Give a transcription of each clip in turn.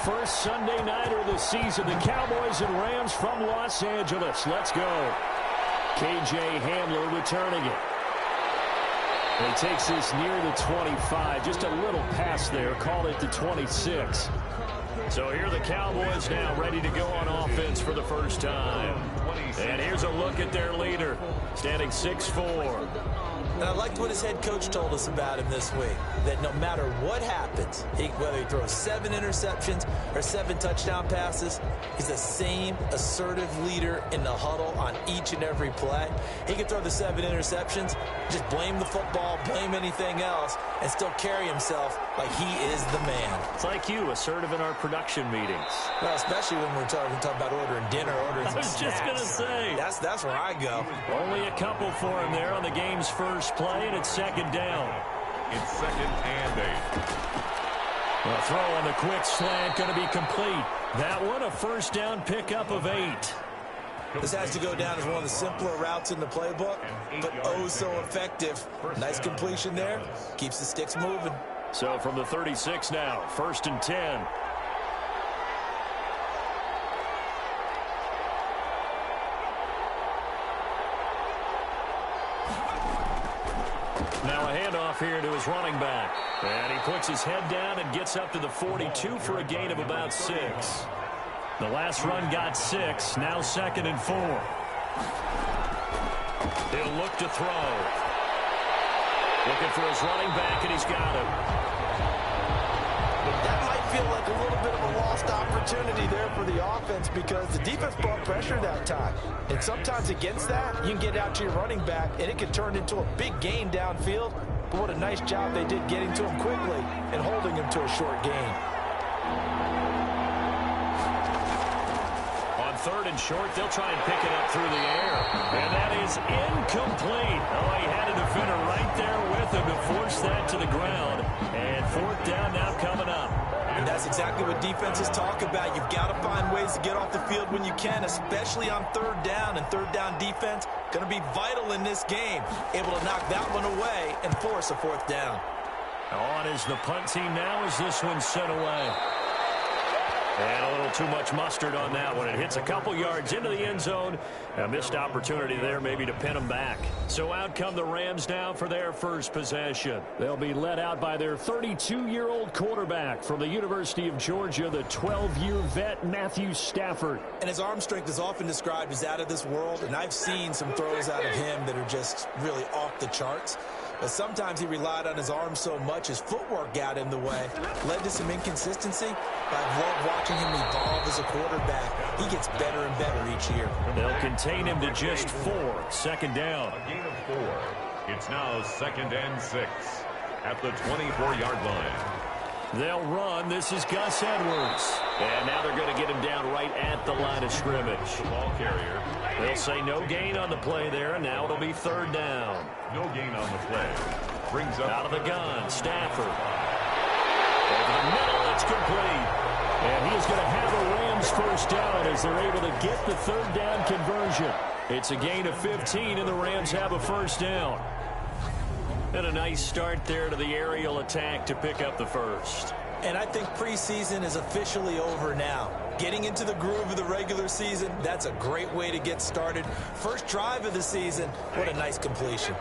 first Sunday nighter of the season. The Cowboys and Rams from Los Angeles. Let's go. K.J. Hamler returning it. And he takes this near the 25. Just a little pass there. Called it the 26. So here are the Cowboys now ready to go on offense for the first time. And here's a look at their leader, standing 6'4". And I liked what his head coach told us about him this week, that no matter what happens, whether he throws 7 interceptions or 7 touchdown passes, he's the same assertive leader in the huddle on each and every play. He can throw the 7 interceptions, just blame the football, blame anything else, and still carry himself like he is the man. It's like you, assertive in our production meetings. Well, especially when we're talking about ordering dinner, ordering some snacks. I was just going to say. That's where I go. Only a couple for him there on the game's first play, and it's second down. It's 2nd and 8. The throw on the quick slant going to be complete. That one a first down pickup of 8. This has to go down as one of the simpler routes in the playbook, but oh so effective. Nice completion there. Keeps the sticks moving. So from the 36 now, 1st and 10. Now a handoff here to his running back. And he puts his head down and gets up to the 42 for a gain of about 6. The last run got 6. Now 2nd and 4. He'll look to throw. Looking for his running back, and he's got him. That might feel like a little bit of a lost opportunity there for the offense because the defense brought pressure that time. And sometimes against that, you can get out to your running back, and it can turn into a big gain downfield. But what a nice job they did getting to him quickly and holding him to a short gain. On 3rd and short, they'll try and pick it up through the air. And that is incomplete. Oh, he had a defender right there with him to force that to the ground. And 4th down now coming up. And that's exactly what defenses talk about. You've got to find ways to get off the field when you can, especially on 3rd down. And 3rd down defense going to be vital in this game. Able to knock that one away and force a 4th down. On is the punt team now as this one's sent away. And a little too much mustard on that one. It hits a couple yards into the end zone. A missed opportunity there maybe to pin them back. So out come the Rams now for their first possession. They'll be led out by their 32-year-old quarterback from the University of Georgia, the 12-year vet Matthew Stafford. And his arm strength is often described as out of this world, and I've seen some throws out of him that are just really off the charts. But sometimes he relied on his arm so much, his footwork got in the way, led to some inconsistency. But I've loved watching him evolve as a quarterback. He gets better and better each year. They'll contain him to just 4. 2nd down. A gain of 4. It's now 2nd and 6 at the 24-yard line. They'll run. This is Gus Edwards. And now they're going to get him down right at the line of scrimmage. The ball carrier. They'll say no gain on the play there, and now it'll be 3rd down. No gain on the play. Brings up out of the gun, Stafford. Over the middle, it's complete. And he is going to have a Rams first down as they're able to get the 3rd down conversion. It's a gain of 15, and the Rams have a first down. And a nice start there to the aerial attack to pick up the first. And I think preseason is officially over now. Getting into the groove of the regular season, that's a great way to get started. First drive of the season, what a nice completion.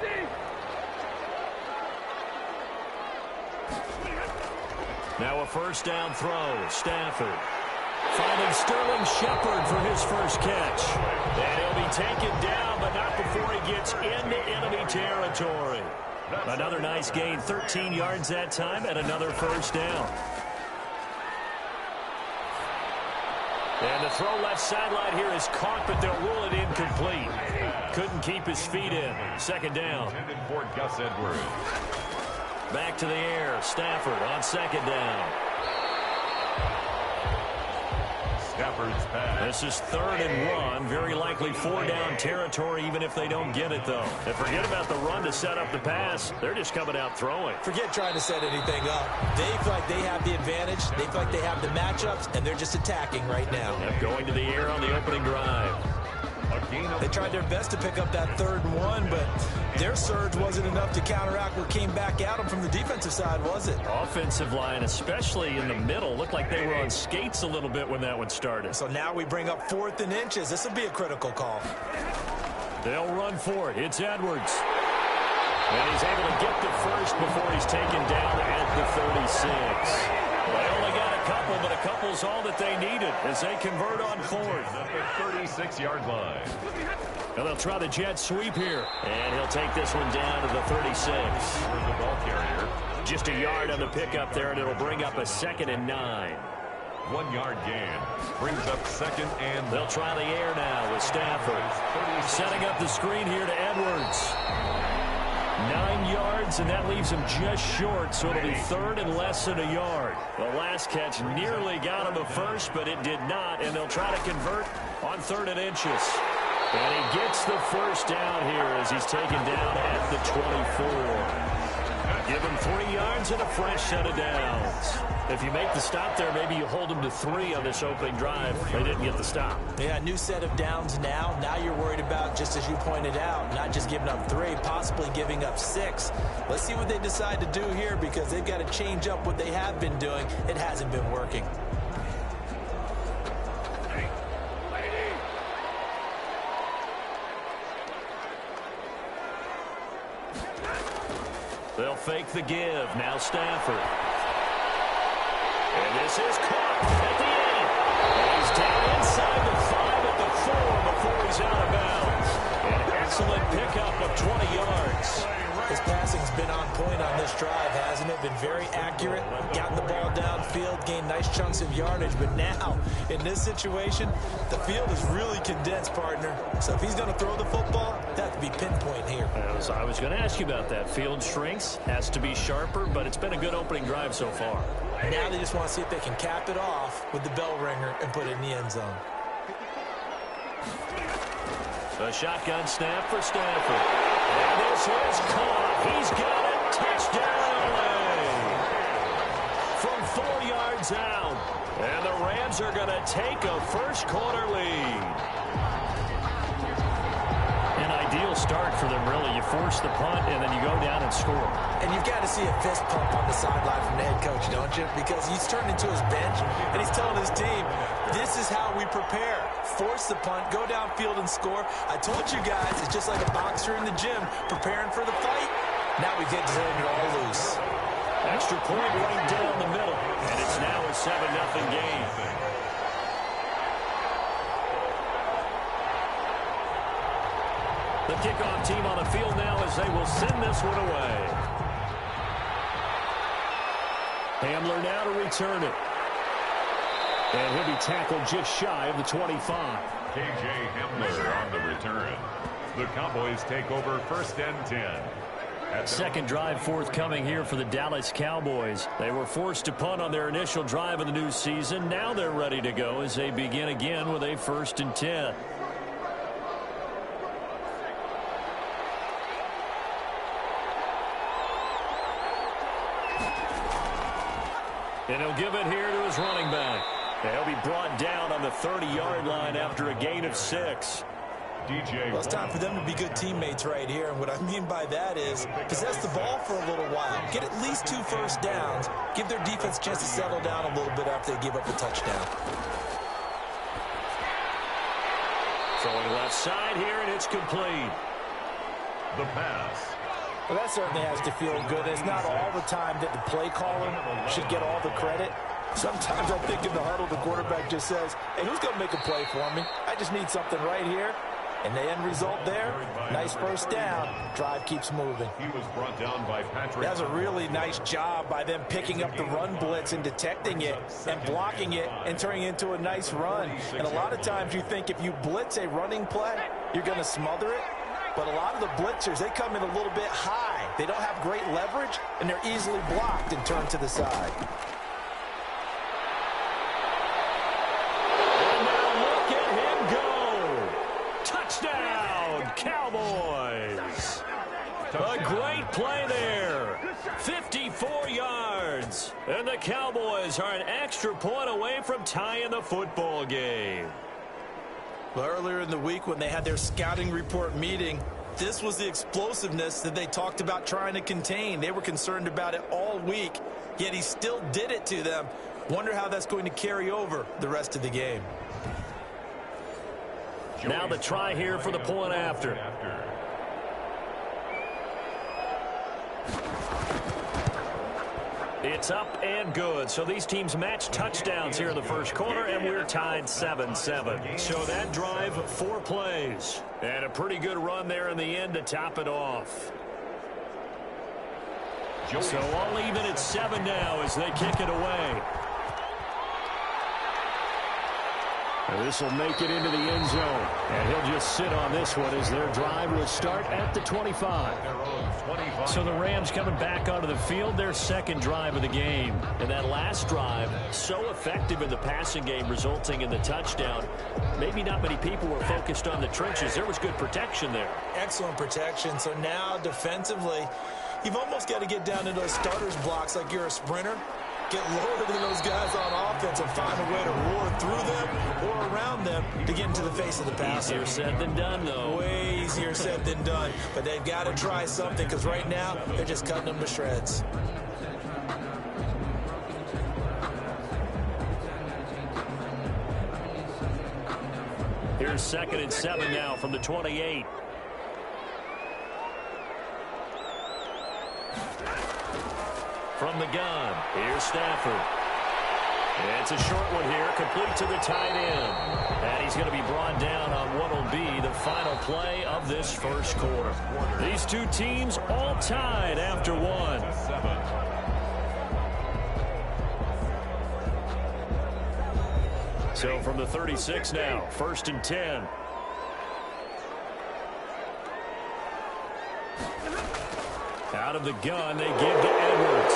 Now a first down throw, Stafford. Finding Sterling Shepard for his first catch. And he'll be taken down, but not before he gets into enemy territory. Another nice gain, 13 yards that time, and another first down. And the throw left sideline here is caught, but they'll rule it incomplete. Couldn't keep his feet in. 2nd down. Intended for Gus Edwards. Back to the air. Stafford on 2nd down. Stafford's pass. This is 3rd and 1. Very likely 4-down territory, even if they don't get it, though. And forget about the run to set up the pass. They're just coming out throwing. Forget trying to set anything up. They feel like they have the advantage. They feel like they have the matchups, and they're just attacking right now. Yep, going to the air on the opening drive. A They tried their best to pick up that 3rd and 1, but their surge wasn't enough to counteract what came back at them from the defensive side, was it? Offensive line, especially in the middle, looked like they were on skates a little bit when that one started. So now we bring up 4th and inches. This will be a critical call. They'll run for it. It's Edwards. And he's able to get the first before he's taken down at the 36. They only got a couple, but a couple's all that they needed as they convert on 4th. At the 36-yard line. And they'll try the jet sweep here. And he'll take this one down to the 36. For the ball carrier. Just a yard on the pickup there, and it'll bring up a 2nd and 9. 1-yard gain. Brings up 2nd and... They'll try the air now with Stafford. Setting up the screen here to Edwards. 9 yards, and that leaves him just short, so it'll be 3rd and less than a yard. The last catch nearly got him a first, but it did not, and they'll try to convert on 3rd and inches. And he gets the first down here as he's taken down at the 24. Give him 3 yards and a fresh set of downs. If you make the stop there, maybe you hold them to 3 on this opening drive. They didn't get the stop. Yeah, new set of downs now. Now you're worried about, just as you pointed out, not just giving up 3, possibly giving up 6. Let's see what they decide to do here because they've got to change up what they have been doing. It hasn't been working. They'll fake the give. Now Stafford. And this is caught at the end. And he's down inside the 5 at the 4 before he's out of bounds. An excellent pickup of 20 yards. His passing's been on point on this drive, hasn't it? Been very accurate, gotten the ball downfield, gained nice chunks of yardage. But now, in this situation, the field is really condensed, partner. So if he's going to throw the football, that would be pinpoint here. I was going to ask you about that. Field shrinks, has to be sharper, but it's been a good opening drive so far. Now they just want to see if they can cap it off with the bell ringer and put it in the end zone. A shotgun snap for Stafford. And this is caught. He's got it. Touchdown, LA. From 4 yards out. And the Rams are going to take a first-quarter lead. An ideal start for them, really. You force the punt, and then you go down and score. And you've got to see a fist pump on the sideline from the head coach, don't you? Because he's turned into his bench, and he's telling his team, this is how we prepare. Force the punt, go downfield and score. I told you guys, it's just like a boxer in the gym preparing for the fight. Now we get to turn it all loose. Extra point right down the middle, and it's now a 7-0 game. The kickoff team on the field now as they will send this one away. Hamler now to return it. And he'll be tackled just shy of the 25. K.J. Hamler on the return. The Cowboys take over 1st and 10. Second drive forthcoming here for the Dallas Cowboys. They were forced to punt on their initial drive of the new season. Now they're ready to go as they begin again with a 1st and 10. And he'll give it here to his running back. And he'll be brought down on the 30-yard line after a gain of 6. Well, it's time for them to be good teammates right here. And what I mean by that is possess the ball for a little while. Get at least 2 first downs. Give their defense a chance to settle down a little bit after they give up a touchdown. Throwing left side here, and it's complete. The pass. Well, that certainly has to feel good. It's not all the time that the play caller should get all the credit. Sometimes I think in the huddle, the quarterback just says, hey, who's going to make a play for me? I just need something right here. And the end result there, nice first down. Drive keeps moving. He was brought down by Patrick. That was a really nice job by them picking up the run blitz and detecting it and blocking it and turning it into a nice run. And a lot of times you think if you blitz a running play, you're going to smother it. But a lot of the blitzers, they come in a little bit high. They don't have great leverage, and they're easily blocked and turned to the side. And now look at him go. Touchdown, Cowboys. A great play there. 54 yards. And the Cowboys are an extra point away from tying the football game. Well, earlier in the week when they had their scouting report meeting, this was the explosiveness that they talked about trying to contain. They were concerned about it all week, yet he still did it to them. Wonder how that's going to carry over the rest of the game. Now the try here for the point after. It's up and good. So these teams match touchdowns here in the first quarter, and we're tied 7-7. So that drive, 4 plays. And a pretty good run there in the end to top it off. So all even at 7 now as they kick it away. This will make it into the end zone. And he'll just sit on this one as their drive will start at the 25. So the Rams coming back onto the field, their second drive of the game. And that last drive, so effective in the passing game, resulting in the touchdown. Maybe not many people were focused on the trenches. There was good protection there. Excellent protection. So now defensively, you've almost got to get down to those starters blocks like you're a sprinter. Get lower than those guys on offense and find a way to roar through them or around them to get into the face of the passer. Easier said than done, though. Way easier said than done. But they've got to try something because right now they're just cutting them to shreds. Here's 2nd and 7 now from the 28. From the gun, here's Stafford. It's a short one here, complete to the tight end. And he's going to be brought down on what will be the final play of this first quarter. These two teams all tied after 1. So from the 36 now, 1st and 10. Out of the gun, they give to Edwards.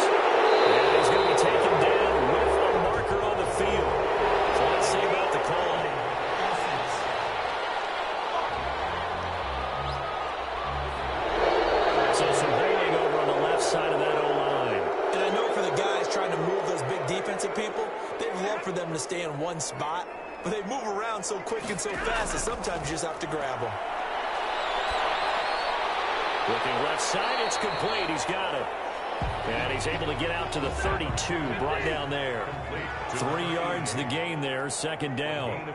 And he's going to be taken down with a marker on the field. So let's see about the call. So some holding over on the left side of that O-line. And I know for the guys trying to move those big defensive people, they'd love for them to stay in one spot. But they move around so quick and so fast that sometimes you just have to grab them. Looking left side, it's complete. He's got it. And he's able to get out to the 32, brought down there. 3 yards the gain there, 2nd down.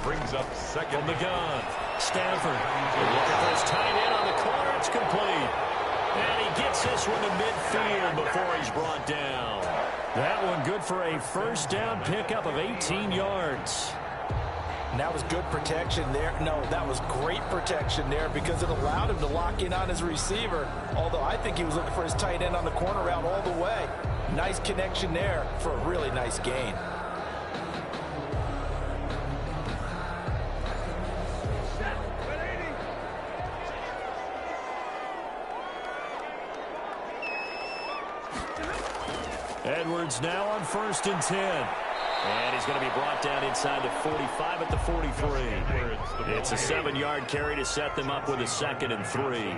Brings up second. From the gun, Stafford. Looking for his tight end on the corner, it's complete. And he gets this one to midfield before he's brought down. That one good for a first down pickup of 18 yards. And that was good protection there. No, that was great protection there because it allowed him to lock in on his receiver. Although I think he was looking for his tight end on the corner route all the way. Nice connection there for a really nice gain. Edwards now on 1st and 10. And he's going to be brought down inside the 45 at the 43. It's a 7-yard carry to set them up with a 2nd and 3.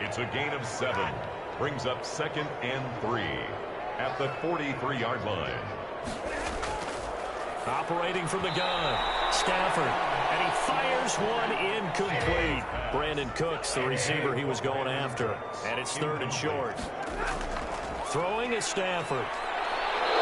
It's a gain of 7. Brings up 2nd and 3 at the 43-yard line. Operating from the gun, Stafford. And he fires one incomplete. Brandon Cooks, the receiver he was going after. And it's 3rd and short. Throwing is Stafford.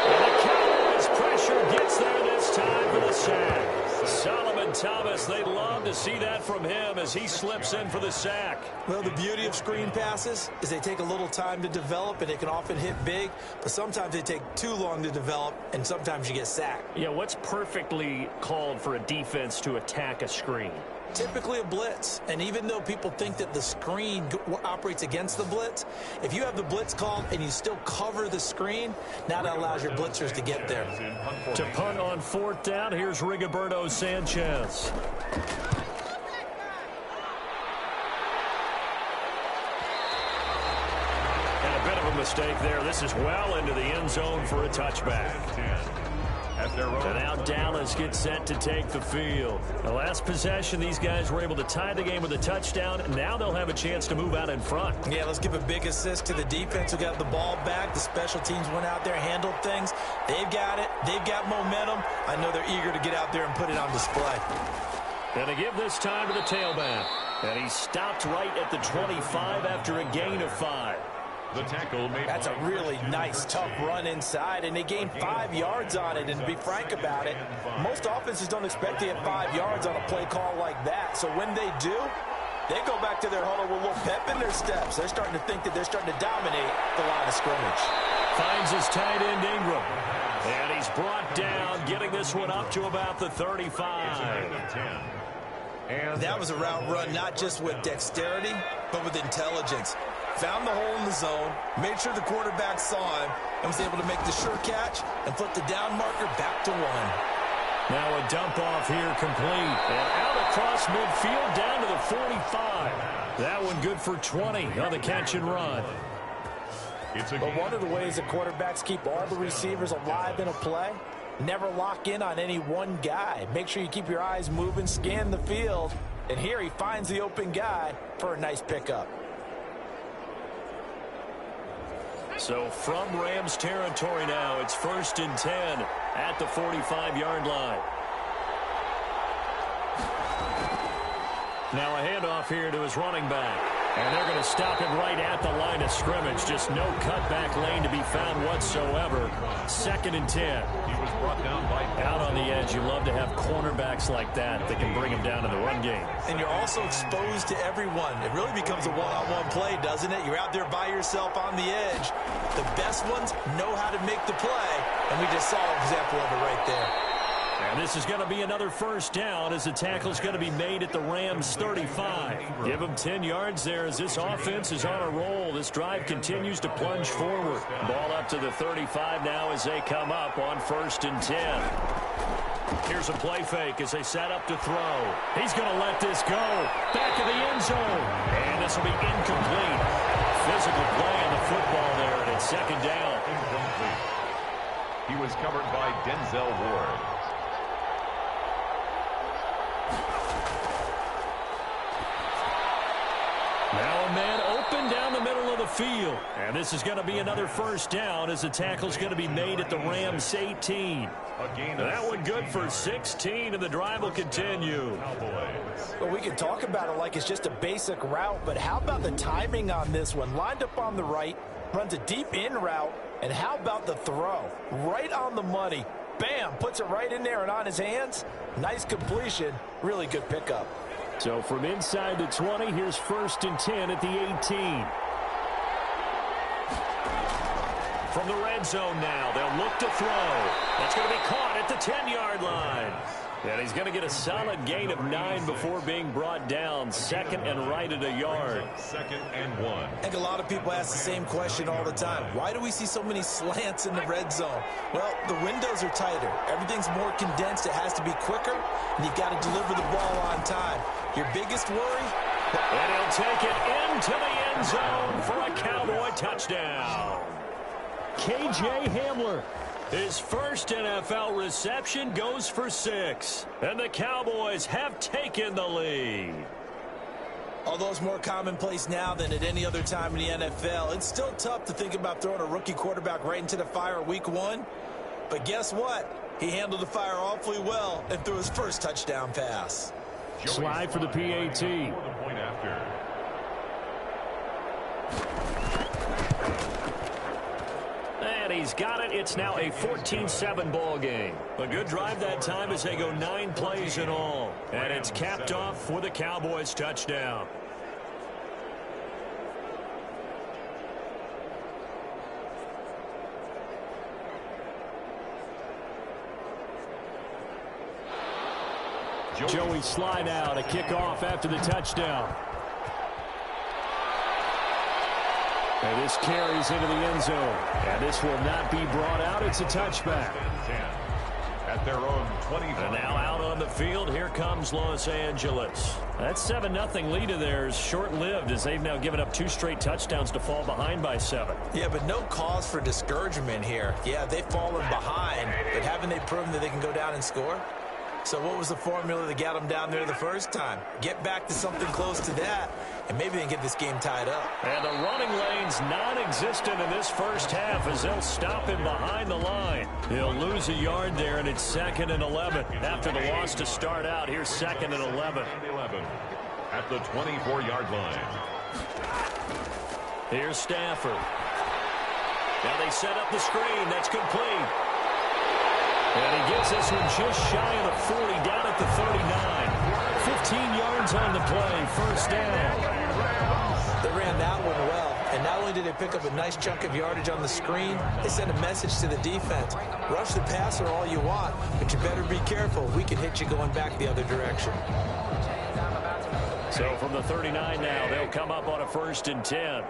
And the Cowboys pressure gets there this time for the sack. Solomon Thomas, they'd love to see that from him as he slips in for the sack. Well, the beauty of screen passes is they take a little time to develop, and they can often hit big, but sometimes they take too long to develop, and sometimes you get sacked. Yeah, what's perfectly called for a defense to attack a screen? Typically a blitz, and even though people think that the screen operates against the blitz, if you have the blitz called and you still cover the screen, now that allows your blitzers to get there. To punt on 4th down, here's Rigoberto Sanchez. And a bit of a mistake there. This is well into the end zone for a touchback. at their own. And now Dallas gets set to take the field. The last possession, these guys were able to tie the game with a touchdown. Now they'll have a chance to move out in front. Yeah, let's give a big assist to the defense who got the ball back. The special teams went out there, handled things. They've got it. They've got momentum. I know they're eager to get out there and put it on display. And to give this time to the tailback. And he stopped right at the 25 after a gain of 5. The tackle made. That's a really nice, tough run inside, and they gained 5 yards on it. And to be frank about it, most offenses don't expect to get 5 yards on a play call like that. So when they do, they go back to their huddle with a little pep in their steps. They're starting to think that they're starting to dominate the line of scrimmage. Finds his tight end, Ingram. And he's brought down, getting this one up to about the 35. And that was a route run not just with dexterity, but with intelligence. Found the hole in the zone, made sure the quarterback saw him, and was able to make the sure catch and flip the down marker back to 1. Now a dump off here complete. And out across midfield down to the 45. That one good for 20 on the catch and run. But one of the ways that quarterbacks keep all the receivers alive in a play, never lock in on any one guy. Make sure you keep your eyes moving, scan the field. And here he finds the open guy for a nice pickup. So from Rams territory now, it's 1st and 10 at the 45-yard line. Now a handoff here to his running back. And they're going to stop him right at the line of scrimmage. Just no cutback lane to be found whatsoever. 2nd and 10. He was brought down by out on the edge. You love to have cornerbacks like that that can bring him down in the run game. And you're also exposed to everyone. It really becomes a one-on-one play, doesn't it? You're out there by yourself on the edge. The best ones know how to make the play, and we just saw an example of it right there. And this is going to be another 1st down as the tackle's going to be made at the Rams 35. Give them 10 yards there as this offense is on a roll. This drive continues to plunge forward. Ball up to the 35 now as they come up on 1st and 10. Here's a play fake as they set up to throw. He's going to let this go. Back of the end zone. And this will be incomplete. Physical play on the football there, and it's 2nd down. incomplete. He was covered by Denzel Ward. Now a man open down the middle of the field. And this is going to be another 1st down as the tackle's going to be made at the Rams 18. That one good for 16, and the drive will continue. Well, we can talk about it like it's just a basic route, but how about the timing on this one? Lined up on the right, runs a deep in route, and how about the throw? Right on the money. Bam, puts it right in there and on his hands. Nice completion. Really good pickup. So from inside the 20, here's 1st and 10 at the 18. From the red zone now, they'll look to throw. That's going to be caught at the 10-yard line. And he's going to get a solid gain of 9 before being brought down. 2nd and right at a yard. 2nd and 1. I think a lot of people ask the same question all the time. Why do we see so many slants in the red zone? Well, the windows are tighter. Everything's more condensed. It has to be quicker, and you've got to deliver the ball on time. Your biggest worry? And he'll take it into the end zone for a Cowboy touchdown. K.J. Hamler. His first NFL reception goes for 6. And the Cowboys have taken the lead. Although it's more commonplace now than at any other time in the NFL, it's still tough to think about throwing a rookie quarterback right into the fire week 1. But guess what? He handled the fire awfully well and threw his first touchdown pass. Slide for the PAT. The point after. And he's got it. It's now a 14-7 ball game. A good drive that time as they go 9 plays in all. And it's capped off with a Cowboys touchdown. Joey slide out, a kickoff after the touchdown. And this carries into the end zone. And this will not be brought out. It's a touchback. at their own 25. And now out on the field, here comes Los Angeles. That 7-0 lead of theirs short-lived as they've now given up 2 straight touchdowns to fall behind by 7. Yeah, but no cause for discouragement here. Yeah, they've fallen behind, but haven't they proven that they can go down and score? So what was the formula that got them down there the first time? Get back to something close to that, and maybe they can get this game tied up. And the running lane's non-existent in this first half as they'll stop him behind the line. He'll lose a yard there, and it's 2nd and 11. After the loss to start out, here's 2nd and 11. At the 24-yard line. Here's Stafford. Now they set up the screen. That's complete. And he gets this one just shy of the 40, down at the 39. 15 yards on the play, first down. They ran that one well, and not only did they pick up a nice chunk of yardage on the screen, they sent a message to the defense. Rush the passer all you want, but you better be careful. We can hit you going back the other direction. So from the 39 now, they'll come up on a 1st and 10.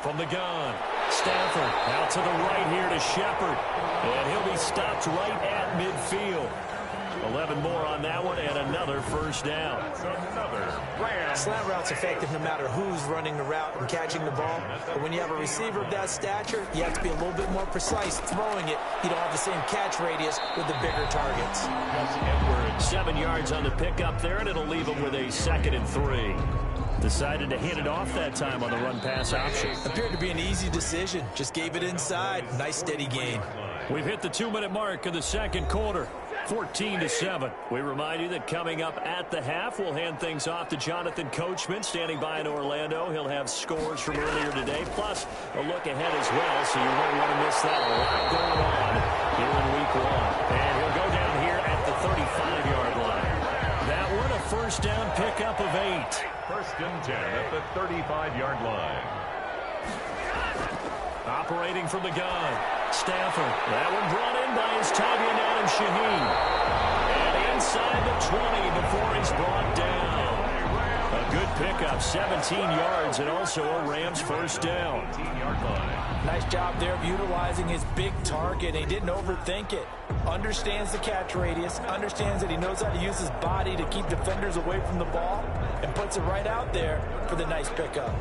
From the gun, Stafford out to the right here to Shepard. And he'll be stopped right at midfield. 11 more on that one and another first down. Slant route's effective no matter who's running the route and catching the ball. But when you have a receiver of that stature, you have to be a little bit more precise throwing it. You don't have the same catch radius with the bigger targets. 7 yards on the pickup there, and it'll leave him with a 2nd and 3. Decided to hit it off that time on the run-pass option. Appeared to be an easy decision. Just gave it inside. Nice steady gain. We've hit the 2-minute mark of the second quarter. 14-7. We remind you that coming up at the half, we'll hand things off to Jonathan Coachman, standing by in Orlando. He'll have scores from earlier today, plus a look ahead as well, so you won't want to miss that. A lot going on here in Week 1. And he'll go down here at the 35-yard line. That one, a first down pickup of 8. 1st and 10 at the 35-yard line. Operating from the gun, Stafford. That one brought in by his tight end, Adam Shaheen. And inside the 20 before he's brought down. A good pickup, 17 yards, and also a Rams first down. 18-yard line. Nice job there of utilizing his big target. He didn't overthink it. Understands the catch radius, understands that he knows how to use his body to keep defenders away from the ball, and puts it right out there for the nice pickup.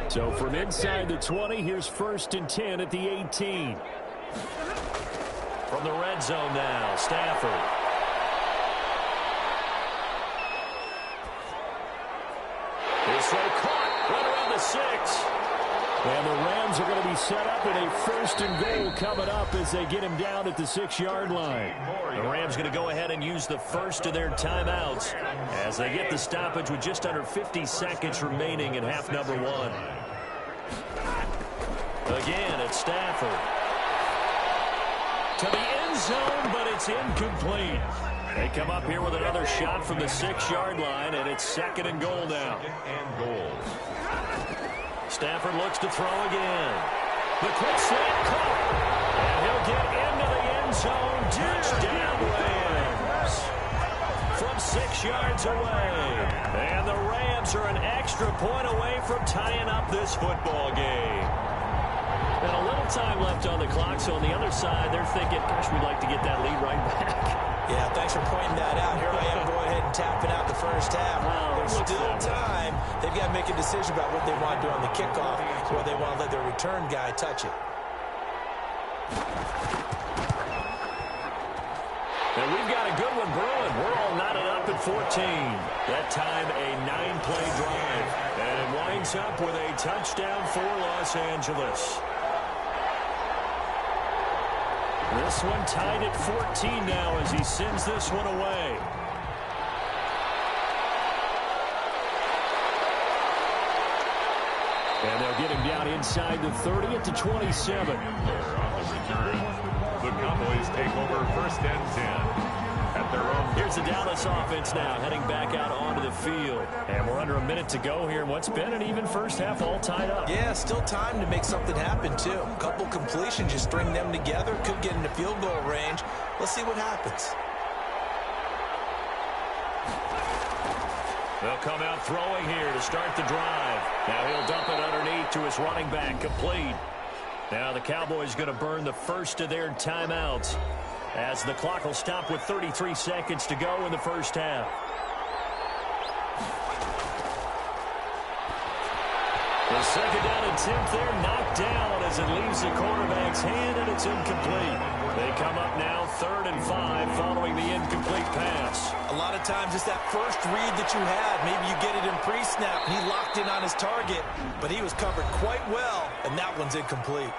So from inside the 20, here's 1st and 10 at the 18. From the red zone now, Stafford. This throw caught right around the 6. And the Rams are going to be set up with a 1st and goal coming up as they get him down at the 6-yard line. The Rams going to go ahead and use the first of their timeouts as they get the stoppage with just under 50 seconds remaining in half number 1. Again, it's Stafford. To the end zone, but it's incomplete. They come up here with another shot from the 6-yard line, and it's 2nd and goal now. 2nd and goal. Stafford looks to throw again. The quick slant caught. And he'll get into the end zone. Touchdown Rams. From 6 yards away. And the Rams are an extra point away from tying up this football game. And a little time left on the clock, so on the other side, they're thinking, gosh, we'd like to get that lead right back. Yeah, thanks for pointing that out. Here I am going ahead and tapping out the first half. There's still time. They've got to make a decision about what they want to do on the kickoff, or they want to let their return guy touch it. And we've got a good one brewing. We're all knotted up at 14. That time a 9-play drive. And it winds up with a touchdown for Los Angeles. This one tied at 14 now as he sends this one away. And they'll get him down inside the 30 at the 27. On the return, the Cowboys take over 1st and 10. At their own. Here's the Dallas offense now heading back out onto the field. And we're under a minute to go here in what's been an even first half all tied up. Yeah, still time to make something happen, too. A couple completions, just string them together. Could get into field goal range. Let's see what happens. They'll come out throwing here to start the drive. Now he'll dump it underneath to his running back. Complete. Now the Cowboys going to burn the first of their timeouts as the clock will stop with 33 seconds to go in the first half. The second down attempt there knocked down as it leaves the quarterback's hand, and it's incomplete. They come up now 3rd and 5 following the incomplete pass. A lot of times it's that first read that you had. Maybe you get it in pre-snap, and he locked in on his target, but he was covered quite well, and that one's incomplete.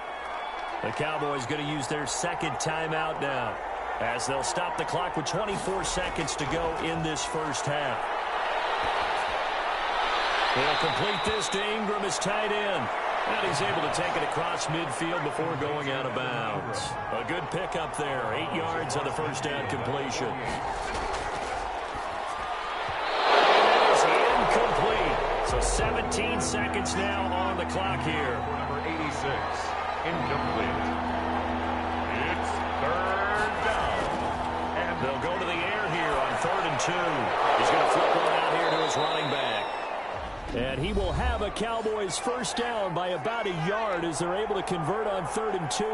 The Cowboys going to use their second timeout now as they'll stop the clock with 24 seconds to go in this first half. They'll complete this to Ingram as tight end. And he's able to take it across midfield before going out of bounds. A good pickup there. 8 yards on the first down completion. It is incomplete. So 17 seconds now on the clock here. Number 86, incomplete. It's 3rd down. And they'll go to the air here on 3rd and 2. He's going to flip one out here to his running back. And he will have a Cowboys first down by about a yard as they're able to convert on 3rd and 2.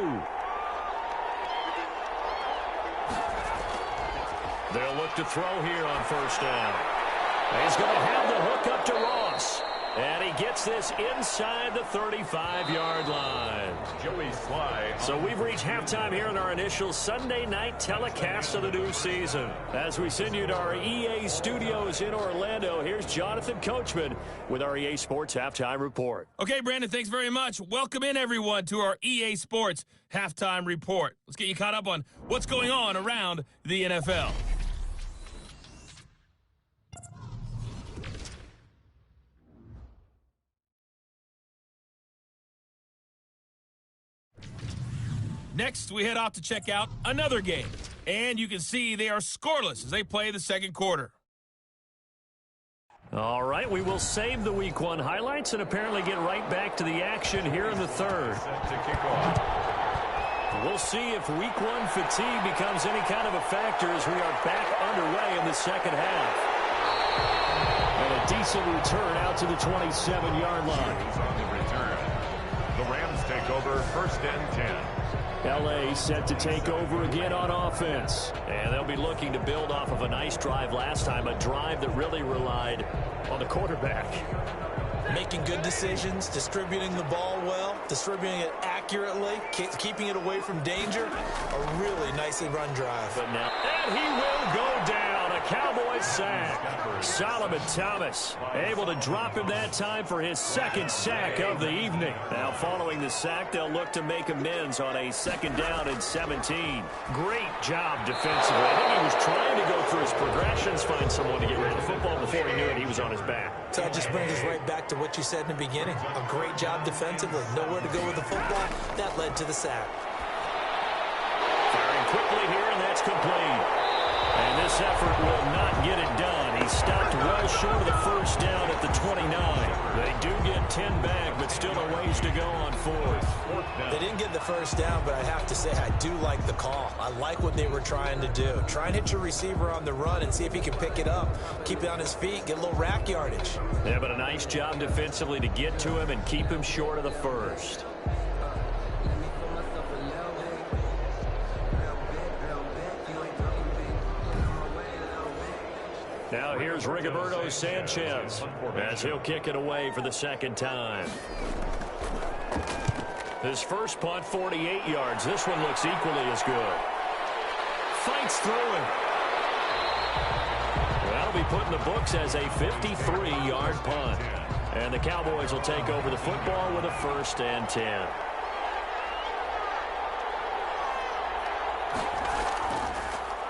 They'll look to throw here on first down. He's going to have the hook up to Ross. And he gets this inside the 35-yard line. Joey Sly. So we've reached halftime here in our initial Sunday night telecast of the new season. As we send you to our EA studios in Orlando, here's Jonathan Coachman with our EA Sports Halftime Report. Okay, Brandon, thanks very much. Welcome in, everyone, to our EA Sports Halftime Report. Let's get you caught up on what's going on around the NFL. Next, we head off to check out another game. And you can see they are scoreless as they play the second quarter. All right, we will save the Week 1 highlights and apparently get right back to the action here in the third. Set to kick off. We'll see if Week 1 fatigue becomes any kind of a factor as we are back underway in the second half. And a decent return out to the 27-yard line. On the return. The Rams take over 1st and 10. L.A. set to take over again on offense. And they'll be looking to build off of a nice drive last time, a drive that really relied on the quarterback. Making good decisions, distributing the ball well, distributing it accurately, keeping it away from danger. A really nicely run drive. But now, and he will go down. A Cowboys sack. Solomon Thomas able to drop him that time for his second sack of the evening. Now following the sack, they'll look to make amends on a 2nd down and 17. Great job defensively. I think he was trying to go through his progressions, find someone to get rid of the football. Before he knew it, he was on his back. So that just brings us right back to what you said in the beginning. A great job defensively. Nowhere to go with the football. That led to the sack. Firing quickly here, and that's complete. And this effort will not get it done. He stopped well short of the first down at the 29. They do get 10 back, but still a ways to go on 4th. They didn't get the first down, but I have to say I do like the call. I like what they were trying to do. Try and hit your receiver on the run and see if he can pick it up. Keep it on his feet, get a little rack yardage. Yeah, but a nice job defensively to get to him and keep him short of the first. Now here's Rigoberto Sanchez as he'll kick it away for the second time. His first punt, 48 yards. This one looks equally as good. Fights through it. That'll be put in the books as a 53-yard punt. And the Cowboys will take over the football with a 1st and 10.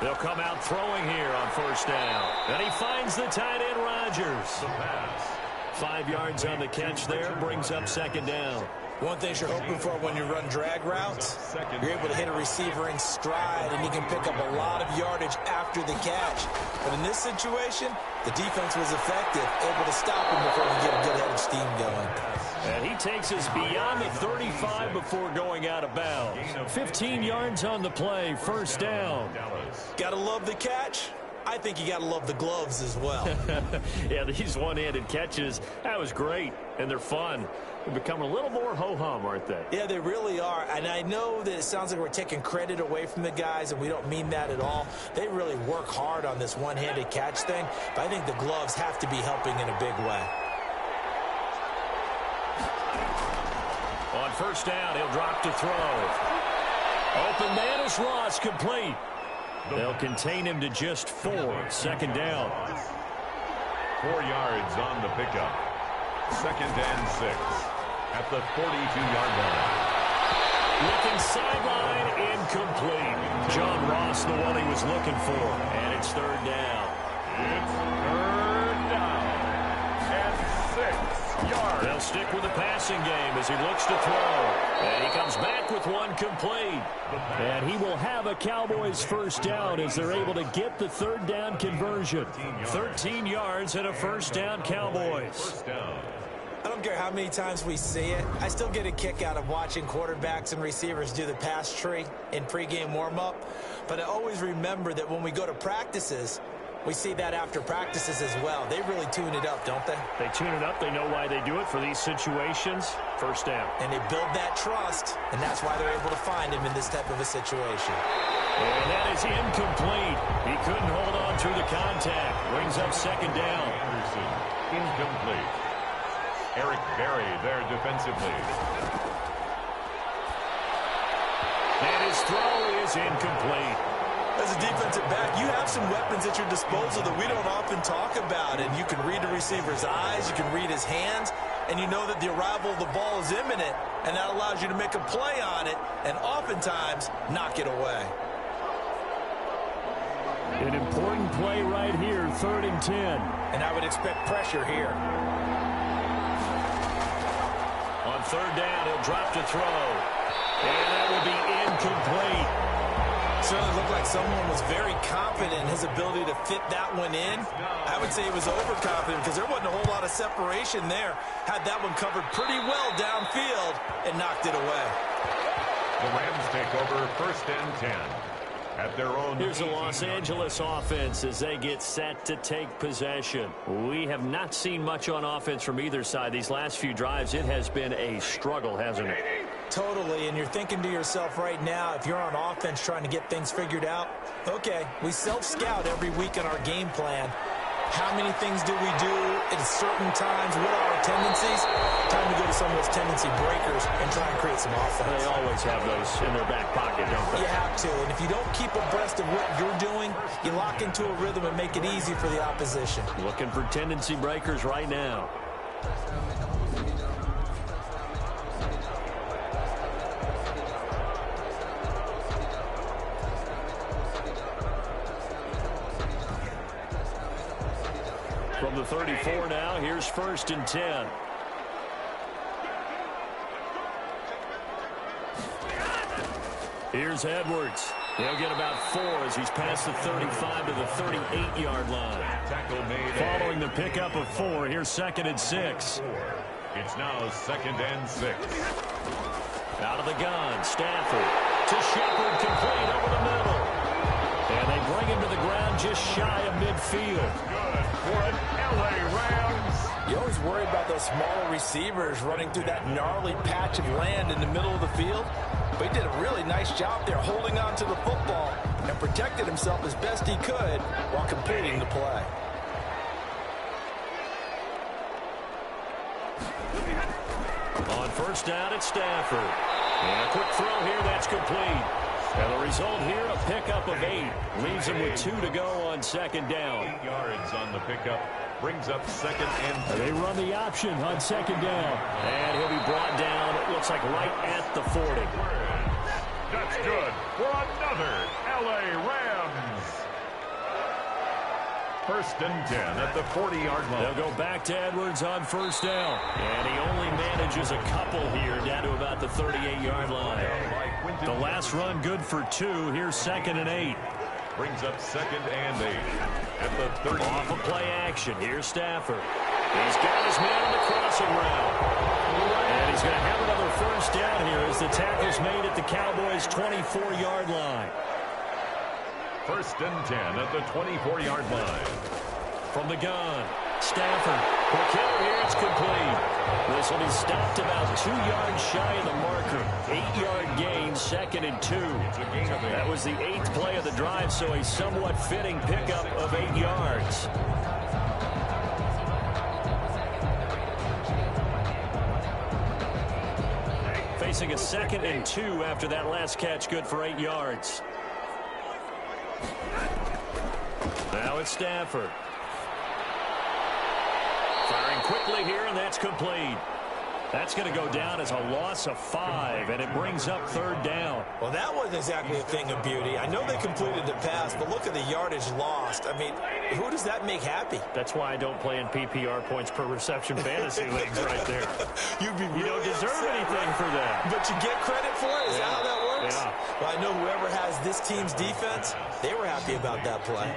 They'll come out throwing here on 1st down. And he finds the tight end, Rodgers. The pass. 5 yards on the catch there, brings up 2nd down. One thing you're hoping for when you run drag routes, you're able to hit a receiver in stride, and he can pick up a lot of yardage after the catch. But in this situation, the defense was effective, able to stop him before he get a good head of steam going. And he takes us beyond the 35 before going out of bounds. 15 yards on the play, 1st down. Gotta love the catch. I think you got to love the gloves as well. Yeah, these one-handed catches, that was great, and they're fun. They're becoming a little more ho-hum, aren't they? Yeah, they really are. And I know that it sounds like we're taking credit away from the guys, and we don't mean that at all. They really work hard on this one-handed catch thing, but I think the gloves have to be helping in a big way. On first down, he'll drop to throw. Open man is Ross, complete. They'll contain him to just 4. Second down. 4 yards on the pickup. Second and 6 at the 42-yard line. Looking sideline, incomplete. John Ross, the one he was looking for. And it's third down. It's third down and 6 yards. They'll stick with the passing game as he looks to throw. And he comes back with one complete. And he will have a Cowboys first down as they're able to get the third down conversion. 13 yards and a first down, Cowboys. First down. I don't care how many times we see it. I still get a kick out of watching quarterbacks and receivers do the pass tree in pregame warm-up. But I always remember that when we go to practices, we see that after practices as well. They really tune it up, don't they? They tune it up. They know why they do it for these situations. First down. And they build that trust, and that's why they're able to find him in this type of a situation. And that is incomplete. He couldn't hold on through the contact. Brings up second down. Anderson, incomplete. Eric Berry there defensively. And his throw is incomplete. As a defensive back, you have some weapons at your disposal that we don't often talk about. And you can read the receiver's eyes, you can read his hands, and you know that the arrival of the ball is imminent, and that allows you to make a play on it and oftentimes knock it away. An important play right here, 3rd and 10. And I would expect pressure here. On third down, he'll drop to throw. And that will be incomplete. Certainly looked like someone was very confident in his ability to fit that one in. I would say he was overconfident because there wasn't a whole lot of separation there. Had that one covered pretty well downfield and knocked it away. The Rams take over first and 10 at their own. Here's the Los Angeles offense as they get set to take possession. We have not seen much on offense from either side. These last few drives, it has been a struggle, hasn't it? Totally, and you're thinking to yourself right now, if you're on offense trying to get things figured out, okay, we self-scout every week in our game plan. How many things do we do at certain times? What are our tendencies? Time to go to some of those tendency breakers and try and create some offense. They always have those in their back pocket, don't they? You have to, and if you don't keep abreast of what you're doing, you lock into a rhythm and make it easy for the opposition. Looking for tendency breakers right now. From the 34 now, here's 1st and 10. Here's Edwards. He'll get about 4 as he's past the 35 to the 38-yard line. Tackle made. Following the pickup of 4, here's 2nd and 6. It's now 2nd and 6. Out of the gun, Stafford to Shepard, complete over the middle. And they bring him to the ground just shy of midfield. Good for an LA Rams. You always worry about those smaller receivers running through that gnarly patch of land in the middle of the field. But he did a really nice job there holding on to the football and protected himself as best he could while completing the play. On first down, it's Stafford. And a quick throw here, that's complete. And the result here, a pickup of 8. Leaves him with 2 to go on 2nd down. 8 yards on the pickup. Brings up 2nd and 10. They run the option on 2nd down. And he'll be brought down, it looks like right at the 40. That's good for another LA Rams. 1st and 10 at the 40-yard line. They'll go back to Edwards on first down. And he only manages a couple here down to about the 38-yard line. The last run good for 2. Here's 2nd and 8. Brings up 2nd and 8 at the 30. Off of play action. Here's Stafford. He's got his man on the crossing route. And he's going to have another first down here as the tackle's made at the Cowboys' 24-yard line. First and 10 at the 24-yard line. From the gun, Stafford. Quick hitter here, it's complete. This will be stopped about 2 yards shy of the marker. 8-yard gain, 2nd and 2. That was the 8th play of the drive, so a somewhat fitting pickup of 8 yards. Facing a 2nd and 2 after that last catch, good for 8 yards. Now it's Stafford. Firing quickly here, and that's complete. That's going to go down as a loss of 5, and it brings up 3rd down. Well, that wasn't exactly a thing of beauty. I know they completed the pass, but look at the yardage lost. I mean, who does that make happy? That's why I don't play in PPR points per reception fantasy leagues right there. You don't deserve upset, anything for that. But you get credit for it? Is that how that works? Yeah. Well, I know whoever has this team's defense, they were happy about that play.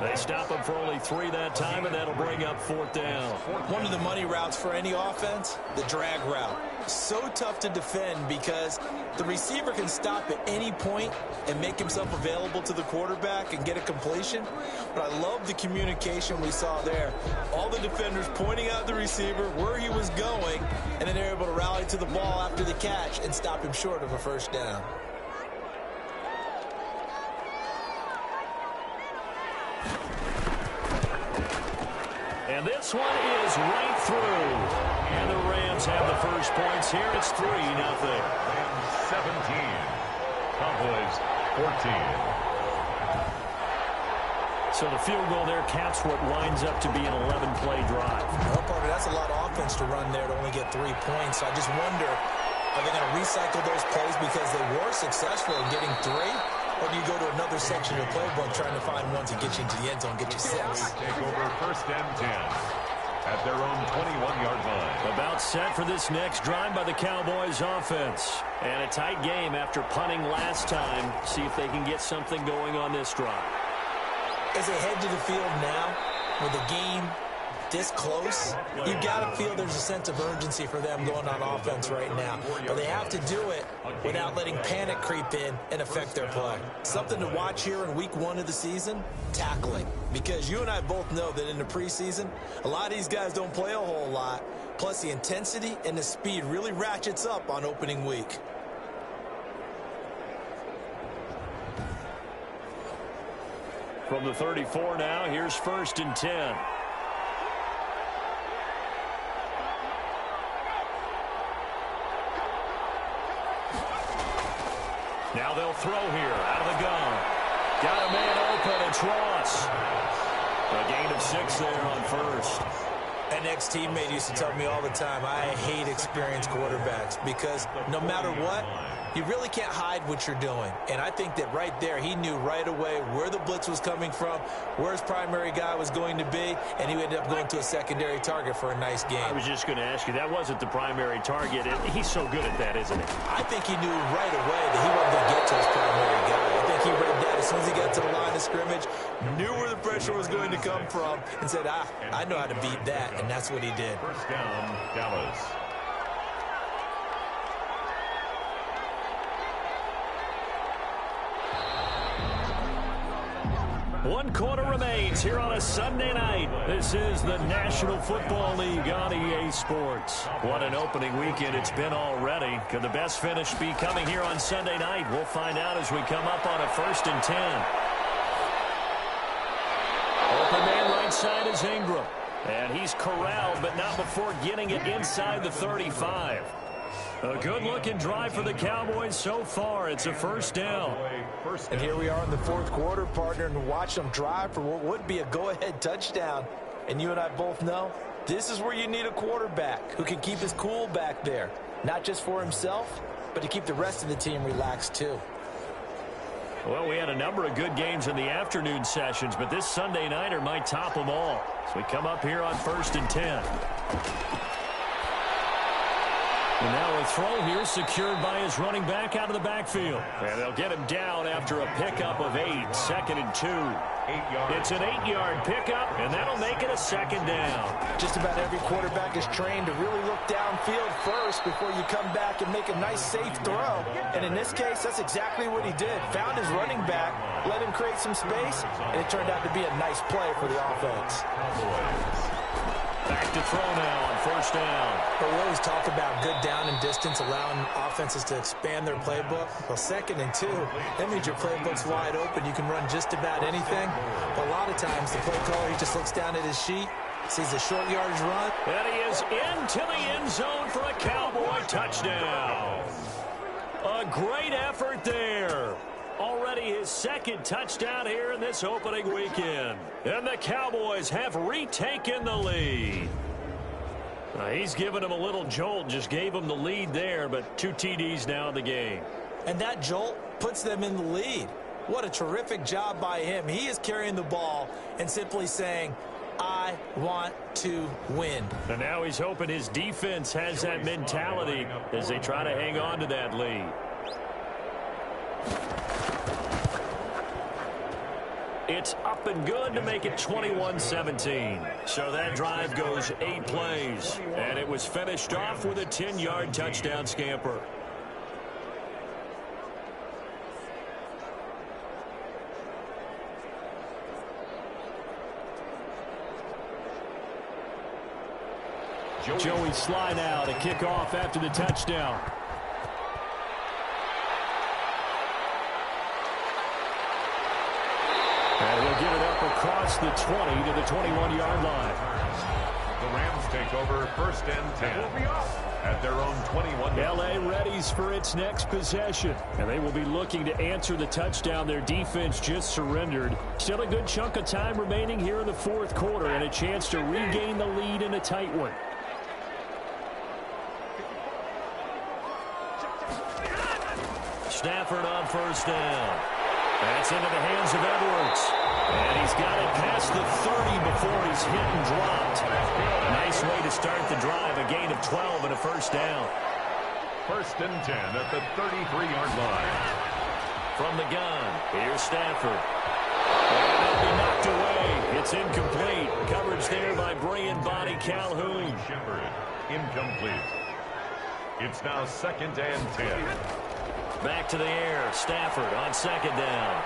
They stop him for only 3 that time, and that'll bring up 4th down. One of the money routes for any offense, the drag route. So tough to defend because the receiver can stop at any point and make himself available to the quarterback and get a completion. But I love the communication we saw there. All the defenders pointing out the receiver, where he was going, and then they're able to rally to the ball after the catch and stop him short of a 1st down. And this one is right through. And the Rams have the first points here. It's 3-0. Rams 17. Cowboys 14. So the field goal there caps what winds up to be an 11-play drive. Well, Parker, that's a lot of offense to run there to only get 3 points. So I just wonder, are they going to recycle those plays because they were successful in getting 3? Or do you go to another section of the playbook trying to find one to get you into the end zone, get you 6? Take over 1st and 10 at their own 21-yard line. About set for this next drive by the Cowboys offense. And a tight game after punting last time. See if they can get something going on this drive. As they head to the field now, with the game this close, you've got to feel there's a sense of urgency for them going on offense right now. But they have to do it without letting panic creep in and affect their play. Something to watch here in week 1 of the season, tackling. Because you and I both know that in the preseason, a lot of these guys don't play a whole lot. Plus, the intensity and the speed really ratchets up on opening week. From the 34 now, here's 1st and 10. Now they'll throw here out of the gun. Got a man open. It's Ross. A gain of 6 there on 1st. An ex-teammate used to tell me all the time, I hate experienced quarterbacks because no matter what, you really can't hide what you're doing. And I think that right there, he knew right away where the blitz was coming from, where his primary guy was going to be, and he ended up going to a secondary target for a nice game. I was just going to ask you, that wasn't the primary target. He's so good at that, isn't he? I think he knew right away that he wasn't going to get to his primary guy. I think he read that as soon as he got to the line of scrimmage, knew where the pressure was going to come from, and said, I know how to beat that, and that's what he did. 1st down, Dallas. One quarter remains here on a Sunday night. This is the National Football League on EA Sports. What an opening weekend it's been already. Could the best finish be coming here on Sunday night? We'll find out as we come up on a 1st and 10. Open man right side is Ingram. And he's corralled, but not before getting it inside the 35. A good-looking drive for the Cowboys so far. It's a 1st down. And here we are in the 4th quarter, partner, and watch them drive for what would be a go-ahead touchdown. And you and I both know this is where you need a quarterback who can keep his cool back there. Not just for himself, but to keep the rest of the team relaxed too. Well, we had a number of good games in the afternoon sessions, but this Sunday nighter might top them all. So we come up here on 1st and 10. And now a throw here secured by his running back out of the backfield. And they'll get him down after a pickup of 8, 2nd and 2. 8 yards. It's an 8-yard pickup, and that'll make it a 2nd down. Just about every quarterback is trained to really look downfield first before you come back and make a nice, safe throw. And in this case, that's exactly what he did. Found his running back, let him create some space, and it turned out to be a nice play for the offense. Back to throw now on 1st down. But we always talk about good down and distance, allowing offenses to expand their playbook. Well, 2nd and 2, that means your playbook's wide open. You can run just about anything. But a lot of times, the play caller, he just looks down at his sheet, sees a short yardage run. And he is into the end zone for a Cowboy touchdown. A great effort there. Already his 2nd touchdown here in this opening weekend. And the Cowboys have retaken the lead. He's given him a little jolt, just gave him the lead there, but 2 TDs now in the game. And that jolt puts them in the lead. What a terrific job by him. He is carrying the ball and simply saying, I want to win. And now he's hoping his defense has that mentality as they try to hang on to that lead. It's up and good to make it 21-17. So that drive goes 8 plays. And it was finished off with a 10-yard touchdown scamper. Joey slide out, a kickoff after the touchdown. And he'll give it up across the 20 to the 21-yard line. The Rams take over 1st and 10 at their own 21. L.A. readies for its next possession. And they will be looking to answer the touchdown their defense just surrendered. Still a good chunk of time remaining here in the 4th quarter and a chance to regain the lead in a tight one. Stafford on 1st down. That's into the hands of Edwards. And he's got it past the 30 before he's hit and dropped. Nice way to start the drive. A gain of 12 and a 1st down. 1st and 10 at the 33-yard line. From the gun, here's Stafford. And it'll be knocked away. It's incomplete. Coverage there by Brian Body Calhoun. Shepard, incomplete. It's now 2nd and 10. Back to the air. Stafford on 2nd down.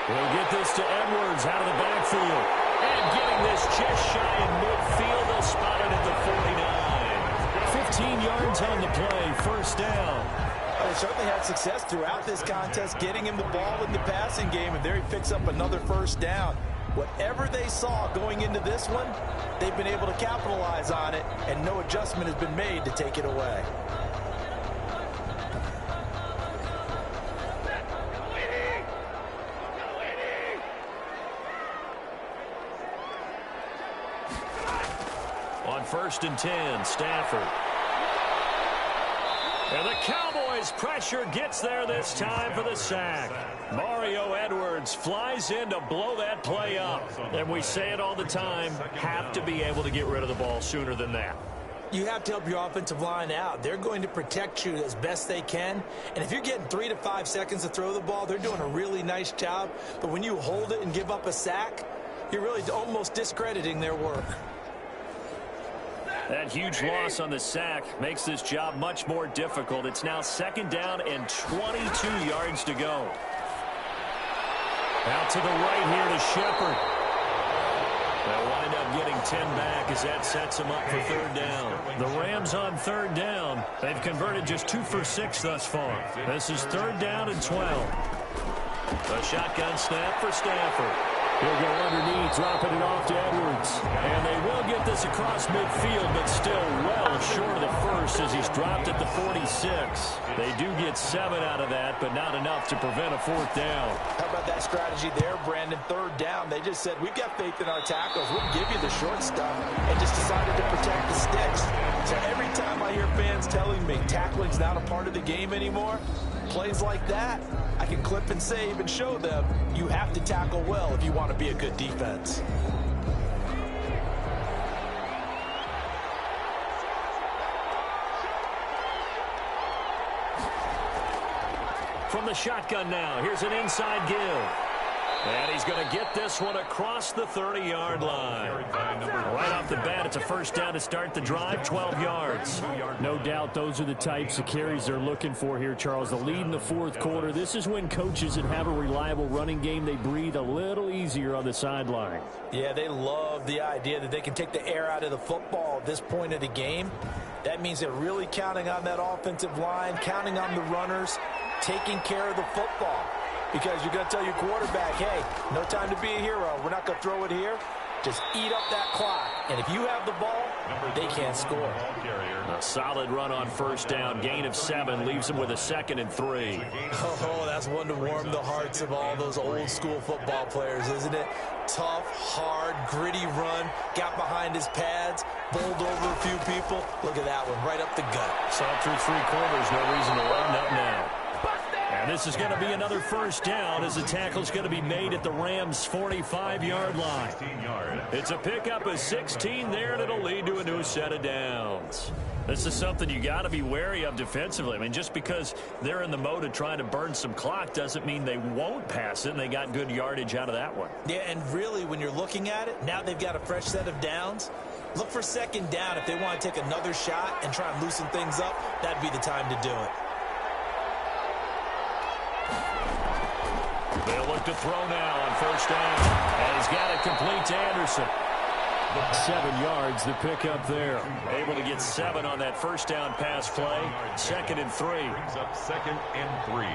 We'll get this to Edwards out of the backfield. And getting this just shy in midfield. They'll spot it at the 49. 15 yards on the play. 1st down. They certainly had success throughout this contest, getting him the ball in the passing game, and there he picks up another 1st down. Whatever they saw going into this one, they've been able to capitalize on it, and no adjustment has been made to take it away. On 1st and 10, Stafford. And the Cowboys' pressure gets there this time for the sack. Mario Edwards flies in to blow that play up. And we say it all the time, have to be able to get rid of the ball sooner than that. You have to help your offensive line out. They're going to protect you as best they can. And if you're getting 3 to 5 seconds to throw the ball, they're doing a really nice job. But when you hold it and give up a sack, you're really almost discrediting their work. That huge loss on the sack makes this job much more difficult. It's now 2nd down and 22 yards to go. Out to the right here to Shepard. They'll wind up getting 10 back as that sets them up for 3rd down. The Rams on 3rd down. They've converted just 2 for 6 thus far. This is 3rd down and 12. A shotgun snap for Stafford. He'll go underneath, dropping it off to Edwards. And they will get this across midfield, but still well short of the 1st as he's dropped at the 46. They do get 7 out of that, but not enough to prevent a 4th down. How about that strategy there, Brandon? 3rd down, they just said, we've got faith in our tackles. We'll give you the short stuff, and just decided to protect the sticks. So every time I hear fans telling me tackling's not a part of the game anymore, plays like that, I can clip and save and show them you have to tackle well if you want to be a good defense. from the shotgun now. Here's an inside give. And he's going to get this one across the 30-yard line. Right off the bat, it's a first down to start the drive, 12 yards. No doubt those are the types of carries they're looking for here, Charles. The lead in the fourth quarter. This is when coaches that have a reliable running game, they breathe a little easier on the sideline. Yeah, they love the idea that they can take the air out of the football at this point of the game. That means they're really counting on that offensive line, counting on the runners, taking care of the football. Because you're going to tell your quarterback, hey, no time to be a hero. We're not going to throw it here. Just eat up that clock. And if you have the ball, they can't score. A solid run on first down. Gain of 7 leaves them with a 2nd and 3. Oh, that's one to warm the hearts of all those old-school football players, isn't it? Tough, hard, gritty run. Got behind his pads, bowled over a few people. Look at that one, right up the gut. Saw through 3 quarters. No reason to lighten up now. And this is going to be another first down as the tackle's going to be made at the Rams' 45-yard line. It's a pickup of 16 there, and it'll lead to a new set of downs. This is something you got to be wary of defensively. I mean, just because they're in the mode of trying to burn some clock doesn't mean they won't pass it, and they got good yardage out of that one. Yeah, and really, when you're looking at it, now they've got a fresh set of downs. Look for second down. If they want to take another shot and try and loosen things up, that'd be the time to do it. They'll look to throw now on first down. And he's got it complete to Anderson. 7 yards, the pickup there. Able to get 7 on that first down pass play. 2nd and 3. Brings up 2nd and 3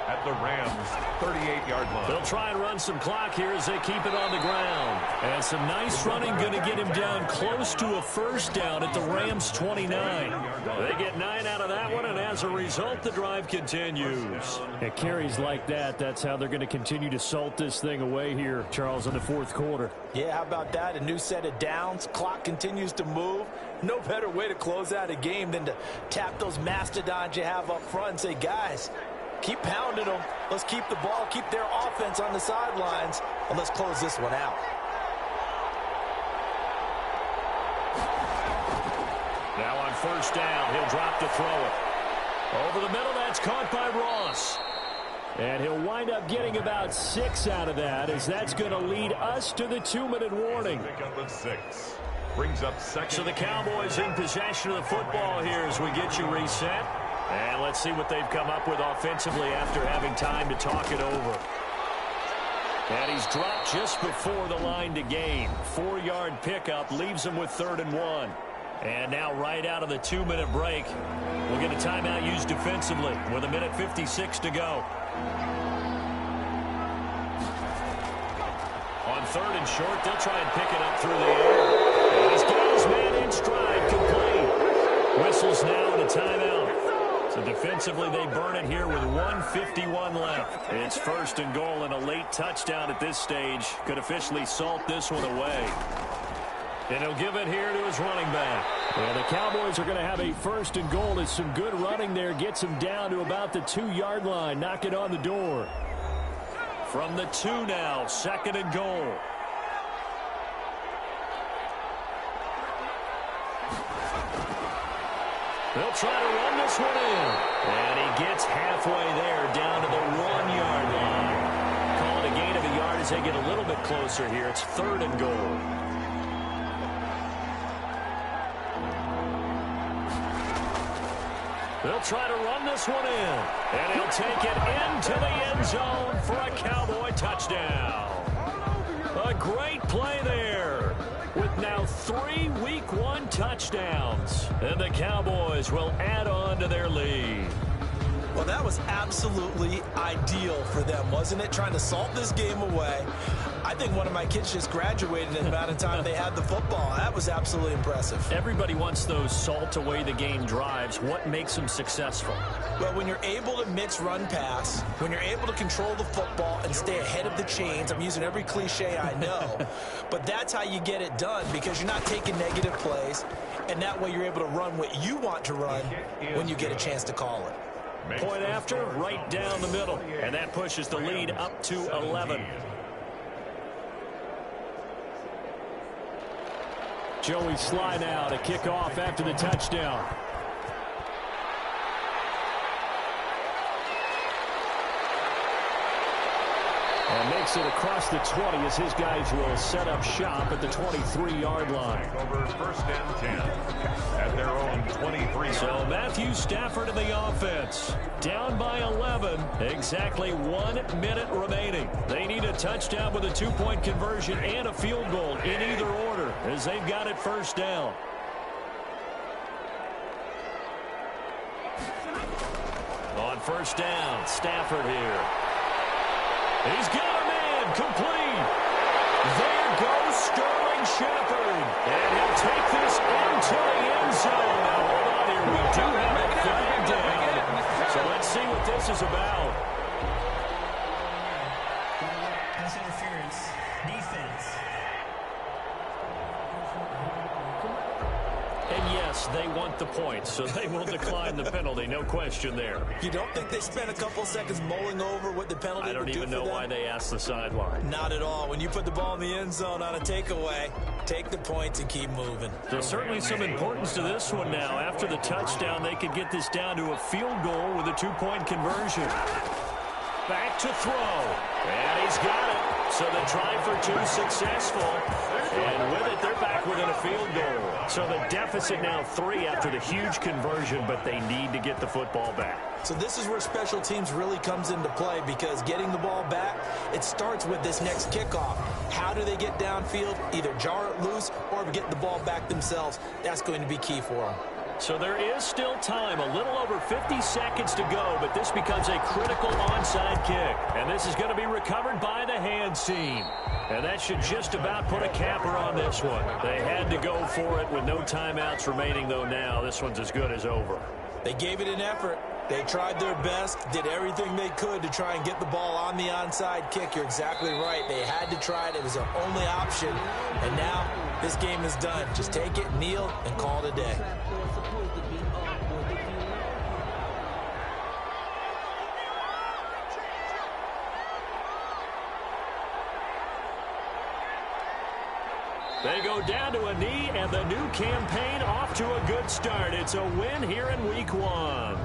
at the Rams' 38-yard line. They'll try and run some clock here as they keep it on the ground. And some nice running going to get him down close to a first down at the Rams' 29. They get 9 out of that one, and as a result, the drive continues. At carries like that, that's how they're going to continue to salt this thing away here, Charles, in the fourth quarter. Yeah, how about that? A new set of downs. Clock continues to move. No better way to close out a game than to tap those mastodons you have up front and say, guys, keep pounding them. Let's keep the ball, keep their offense on the sidelines, and let's close this one out. Now on first down, he'll drop to throw it. Over the middle, that's caught by Ross. And he'll wind up getting about 6 out of that, as that's going to lead us to the 2-minute warning. Pickup of 6. Brings up 2nd. So the Cowboys in possession of the football here as we get you reset. And let's see what they've come up with offensively after having time to talk it over. And he's dropped just before the line to gain. 4-yard pickup leaves him with 3rd and 1. And now right out of the 2-minute break, we'll get a timeout used defensively with 1:56 to go. On 3rd and short, they'll try and pick it up through the air. And he's got his man in stride, complete. Whistles now and a timeout. So defensively, they burn it here with 1:51 left. It's 1st and goal, and a late touchdown at this stage could officially salt this one away. And he'll give it here to his running back. And the Cowboys are going to have a 1st and goal as some good running there gets them down to about the 2-yard line. Knock it on the door. From the 2 now, 2nd and goal. They'll try to run this one in. And he gets halfway there down to the 1-yard line. Call it a gain of a yard as they get a little bit closer here. It's 3rd and goal. They'll try to run this one in. And he'll take it into the end zone for a Cowboy touchdown. A great play there with now 3 Week 1 touchdowns. And the Cowboys will add on to their lead. Well, that was absolutely ideal for them, wasn't it? Trying to salt this game away. I think one of my kids just graduated in the amount of time they had the football. That was absolutely impressive. Everybody wants those salt-away-the-game drives. What makes them successful? Well, when you're able to mix run-pass, when you're able to control the football and stay ahead of the chains, I'm using every cliche I know, but that's how you get it done because you're not taking negative plays, and that way you're able to run what you want to run when you get a chance to call it. Point after, right down the middle. And that pushes the lead up to 11. Joey Sly now to kick off after the touchdown. And makes it across the 20 as his guys will set up shop at the 23-yard line. Over 1st and 10 at their own 23. So Matthew Stafford in the offense. Down by 11. Exactly 1 minute remaining. They need a touchdown with a 2-point conversion and a field goal in either order as they've got it 1st down. On 1st down, Stafford here. He's got a man complete. There goes Sterling Shepard. And he'll take this into the end zone. Now, hold on here. We do have a flag down. So let's see what this is about. Pass interference. Defense. And yes, they want the points, so they will decline the penalty. No question there. You don't think they spent a couple seconds mulling over what the penalty would do for them? I don't even know why they asked the sideline. Not at all. When you put the ball in the end zone on a takeaway, take the points and keep moving. There's certainly some importance to this one now. After the touchdown, they could get this down to a field goal with a 2-point conversion. Back to throw. And he's got it. So the try for 2 successful. And with it, they're back within a field goal. So the deficit now 3 after the huge conversion, but they need to get the football back. So this is where special teams really comes into play, because getting the ball back, it starts with this next kickoff. How do they get downfield? Either jar it loose or get the ball back themselves. That's going to be key for them. So there is still time, a little over 50 seconds to go, but this becomes a critical onside kick. And this is going to be recovered by the hands team. And that should just about put a capper on this one. They had to go for it with no timeouts remaining, though now this one's as good as over. They gave it an effort. They tried their best, did everything they could to try and get the ball on the onside kick. You're exactly right. They had to try it. It was their only option. And now this game is done. Just take it, kneel, and call it a day. They go down to a knee, and the new campaign off to a good start. It's a win here in Week 1.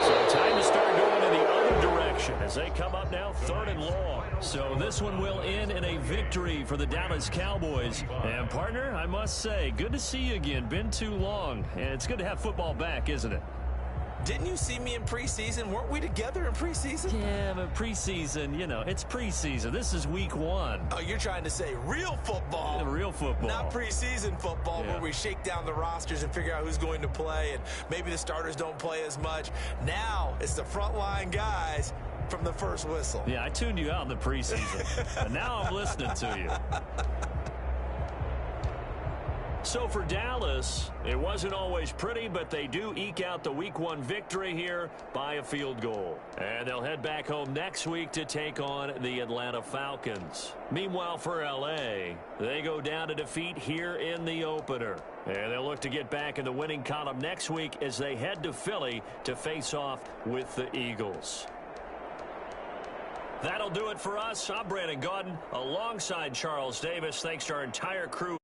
So time to start going in the other direction as they come up now 3rd and long. So this one will end in a victory for the Dallas Cowboys. And, partner, I must say, good to see you again. Been too long. And it's good to have football back, isn't it? Didn't you see me in preseason? Weren't we together in preseason? Yeah, but preseason, you know, it's preseason. This is Week 1. Oh, you're trying to say real football. Yeah, real football. Not preseason football, yeah, where we shake down the rosters and figure out who's going to play, and maybe the starters don't play as much. Now it's the frontline guys from the first whistle. Yeah, I tuned you out in the preseason. And now I'm listening to you. So for Dallas, it wasn't always pretty, but they do eke out the Week 1 victory here by a field goal. And they'll head back home next week to take on the Atlanta Falcons. Meanwhile, for L.A., they go down to defeat here in the opener. And they'll look to get back in the winning column next week as they head to Philly to face off with the Eagles. That'll do it for us. I'm Brandon Gaudin alongside Charles Davis. Thanks to our entire crew